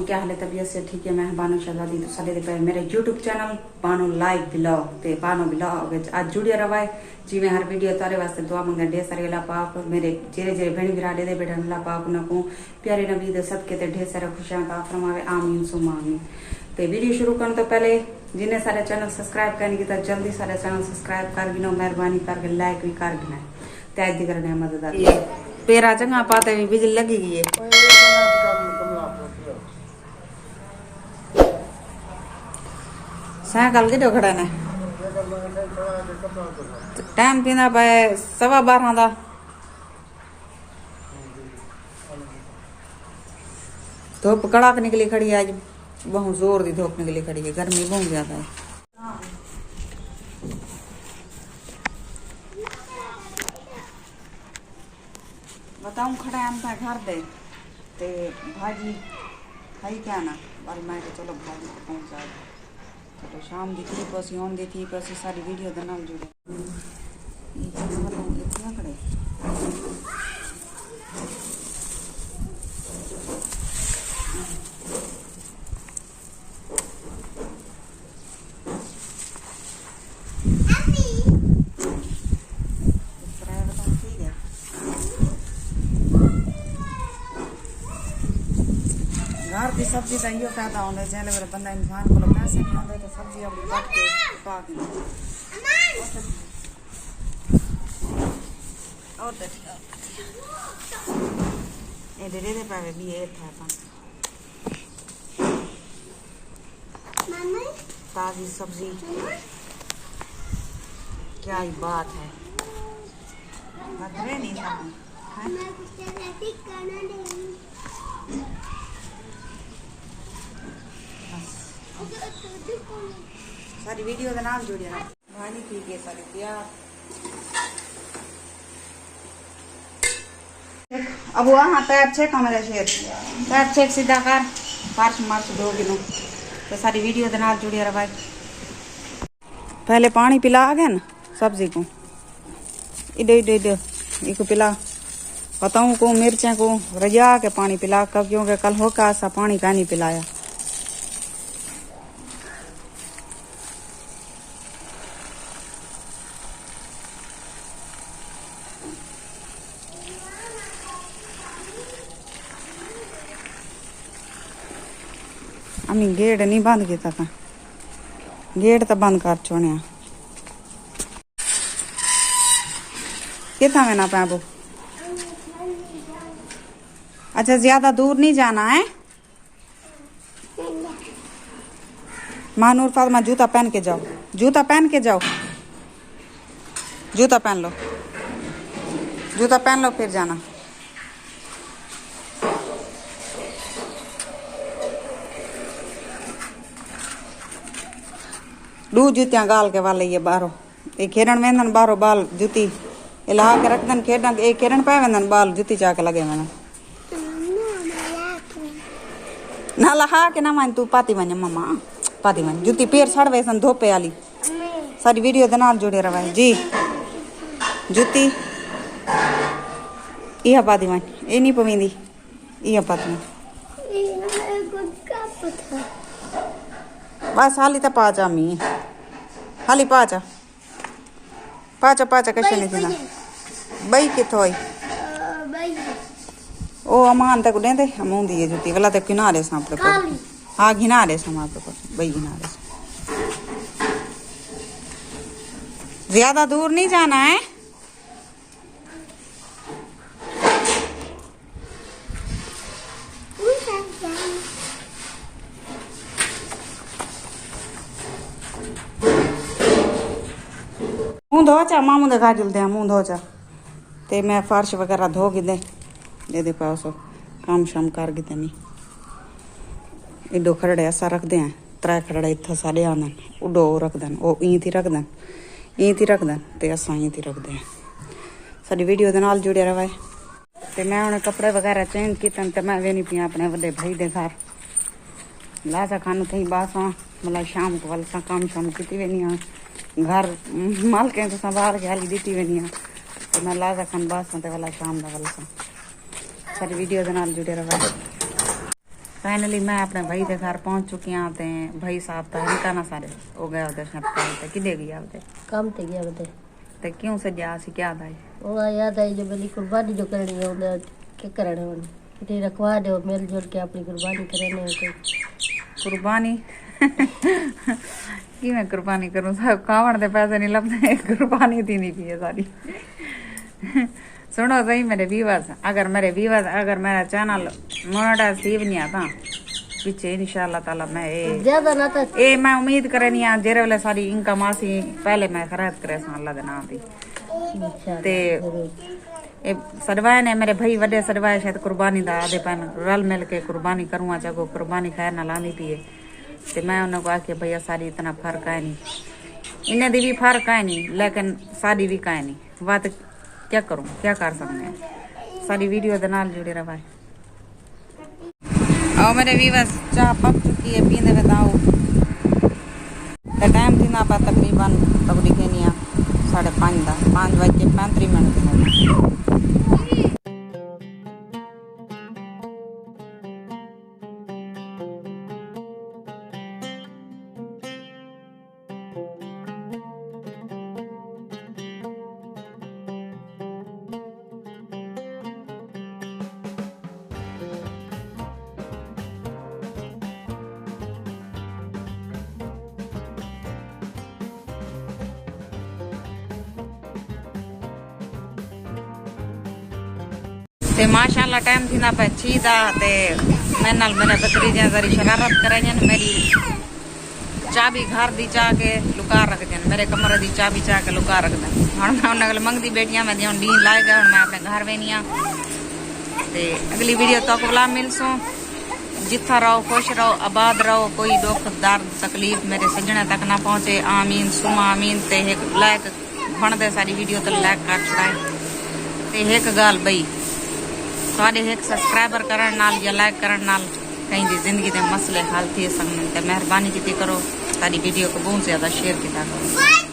क्या हाल है? तबीयत से ठीक है। मैं बानो शहजादी तो साले पे मेरे YouTube channel Bano live blog ते बानो ब्लॉग आज जुड़िया रवा है जी। मैं हर वीडियो तारे वास्ते दुआ मंगा ढेर सारे अल्लाह पाक मेरे जेरे जेरे भेण भिरा दे बेटा अल्लाह पाक उनको प्यारे नबी दे सदके ते ढेर सारा खुशियां अता फरमावे आमीन सुमा आमीन। तो वीडियो शुरू करने तो पहले जिन्हें सारे चैनल सब्सक्राइब करने की जल्दी सारे चैनल सब्सक्राइब कर गिनो, मेहरबानी करके लाइक भी कर गिना त्याग दी करने मदद पेरा चंगा पाते भी बिजली लगी गई है। साइकिल के खड़ा ने टाइम पीना पे 12:15 का धूप कड़ाक निकली खड़ी है। आज बहुत जोर दी धूप निकली खड़ी है, गर्मी बहुत ज्यादा है। बताऊं खड़ा हम था घर दे ते भाजी खाई क्या ना बारी मैं चलो भाजी को पहुंचा तो शाम दी थी पसी ऑन दी थी पसी सारी वीडियो दे नाल जुड़े ये इतना खड़े घर की सब्जी का यो फायदा होने चले मेरे बंदा इंसान को पैसे नहीं आते तो सब्जी अपनी काट के पका के और ये दे दे पावे भी ये था ताजी सब्जी क्या ही बात है। नहीं सारी वीडियो का नाम जुड़िया भाजी ठीक है सारी तैयार। अब वहाँ पैर छेक हमारे शेर पैर छेक सीधा कर फार्श मार्च 2 किलो तो सारी वीडियो के नाम जुड़िया भाई। पहले पानी पिला गया ना सब्जी को इधर इधर इधर एक पिला बताऊँ को मिर्चें को रजा के पानी पिला कब क्योंकि कल हो का सा पानी का नहीं पिलाया। अमी गेट नहीं बंद किया था गेट तो बंद कर छोड़िया कितना में ना पैबो। अच्छा ज्यादा दूर नहीं जाना है। मानूर फातिमा जूता पहन के जाओ, जूता पहन के जाओ, जूता पहन लो, जूता पहन लो फिर जाना। दू जूतियां गाल के वाले ये बारो एक खेरण वेंदन बारो बाल जूती इला के रख दन खेडन एक खेरण पे वेंदन बाल जूती चाके लगे मैंने ना लहा के ना मान तू पाती मन मम्मा पाती मन जूती पैर सड़ वैसन धोपे वाली सारी वीडियो दे नाल जुड़े रवाई जी। जूती इहा पाती मन ए नहीं पवेंदी इहा पाती मन बस हाली तो पाचा मी हाली पाचा पाचा पाचा कशे नहीं थी बई किथो आई ओ अमान तक दे दे हम दी है जूती वाला तक किनारे से अपने को हाँ घिनारे से हमारे को बई घिनारे से ज्यादा दूर नहीं जाना है। मुंह धो चा मामू दे गाजल दे मुंह धो चा ते मैं फर्श वगैरह धो के दे पाओ सो काम शाम कर गिते नहीं इडो खड़े ऐसा रख दे त्रै खड़े इतना सारे आंदन उडो रख दें ओ ई थी रख दें ते असा ई थी रख दें सारी वीडियो दे नाल जुड़े रहे। ते मैं उन्हें कपड़े वगैरह चेंज किए ते मैं वेनी पिया अपने बड़े भाई दे घर लासा खानू थी बासा मतलब शाम को वाल काम शाम की वेनी घर मालके तो संभाल के हाली दी वेनी तो मैं लाजा खान बासा ते वाला शाम दा वाला सारी वीडियो दे नाल जुड़े रहे। फाइनली मैं अपने भाई के घर पहुंच चुकी हूं ते भाई साहब तो हिंका ना सारे हो गया उधर शर्त ते किदे गया उधर काम ते गया बते ते क्यों सजा सी क्या था वो याद आई जो मेरी कुर्बानी जो करनी है उधर क्या करना है इतनी रखवा दे और मिल जुल के अपनी कुर्बानी करने कोई कुर्बानी कि मैं कुर्बानी करूं सब कावड़ दे पैसे नहीं लभदे कुर्बानी थी नहीं की सारी सुनो सही मेरे व्यूअर्स अगर मेरा चैनल मोनेटाइज नहीं आता पीछे इंशाल्लाह ताला मैं ज्यादा ना तो मैं उम्मीद करे नहीं आ जेरे वाले सारी इनकम आसी पहले मैं खराब करे अल्लाह दे नाम दी ते ए सदवाए ने मेरे भाई वडे सदवाए शायद कुर्बानी दा आधे पैन रल मिल के कुर्बानी करूंगा चाहो कुर्बानी खैर ना लानी थी ते मैं उन्हें को आके भैया सारी इतना फर्क है नहीं इन्हें दी भी फर्क है नहीं लेकिन सारी भी का नहीं बात क्या करूं क्या कर सकते हैं सारी वीडियो दे नाल जुड़े रहा आओ मेरे व्यूअर्स चाह पक चुकी है पीने में दाओ टाइम थी ना पा तकरीबन तबड़ी के नहीं 5:30 5:35 ते माशाल्लाह टाइम थी ना पे चीदा ते मैं नाल मेरे भतीजे जरी शरारत करें मेरी चाबी घर दी चा के लुका रख देन मेरे कमरे दी चाबी चा के लुका रख देन हुन मैं उन्हें मंगदी बेटियां में दी लाई गए मैं अपने घर वेनिया ते अगली वीडियो तो बुला मिलसो जिथा रहो खुश रहो आबाद रहो कोई दुख दर्द तकलीफ मेरे सजने तक ना पहुंचे आमीन सुमा आमीन ते एक लाइक बन दे सारी वीडियो तो लाइक कर छड़ाए ते एक गाल बई थोड़े एक सब्सक्राइबर करन नाल या लाइक करन नाल कहीं दी जिंदगी दे मसले हल थी सकन ते मेहरबानी की करो सारी वीडियो को बहुत ज्यादा शेयर किया करो।